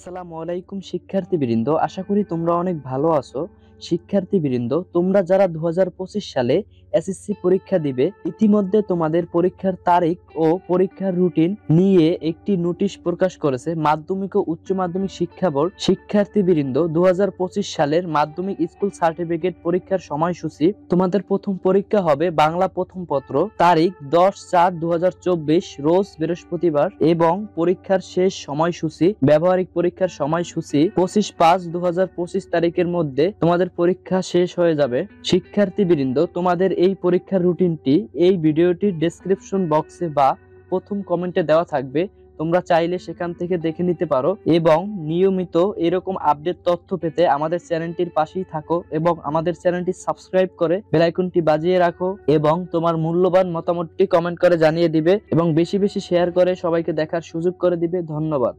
আসসালামু আলাইকুম শিক্ষার্থীবৃন্দ, আশা করি তোমরা অনেক ভালো আছো। শিক্ষার্থীবৃন্দ, তোমরা যারা 2025 সালে এসএসসি পরীক্ষা দিবে, ইতিমধ্যে তোমাদের পরীক্ষার তারিখ ও পরীক্ষার রুটিন নিয়ে একটি নোটিশ প্রকাশ করেছে মাধ্যমিক ও উচ্চ মাধ্যমিক শিক্ষা বোর্ড। শিক্ষার্থীবৃন্দ, 2025 সালের মাধ্যমিক স্কুল সার্টিফিকেট পরীক্ষার সময়সূচি। তোমাদের প্রথম পরীক্ষা হবে বাংলা প্রথম পত্র, তারিখ 10/4/2024 রোজ বৃহস্পতিবার, এবং পরীক্ষার শেষ সময়সূচি ব্যবহারিক পরীক্ষার সময়সূচি 25/5/2025 তারিখের মধ্যে তোমাদের পরীক্ষা শেষ হয়ে যাবে। শিক্ষার্থীবৃন্দ, তোমাদের এই পরীক্ষার রুটিনটি এই ভিডিওটির ডেসক্রিপশন বক্সে বা প্রথম কমেন্টে দেওয়া থাকবে। তোমরা চাইলে সেখান থেকে দেখে নিতে পারো এবং নিয়মিত এরকম আপডেট তথ্য পেতে আমাদের চ্যানেলটির পাশেই থাকো এবং আমাদের চ্যানেলটি সাবস্ক্রাইব করে বেল আইকনটি বাজিয়ে রাখো এবং তোমার মূল্যবান মতামতটি কমেন্ট করে জানিয়ে দিবে এবং বেশি বেশি শেয়ার করে সবাইকে দেখার সুযোগ করে দিবে। ধন্যবাদ।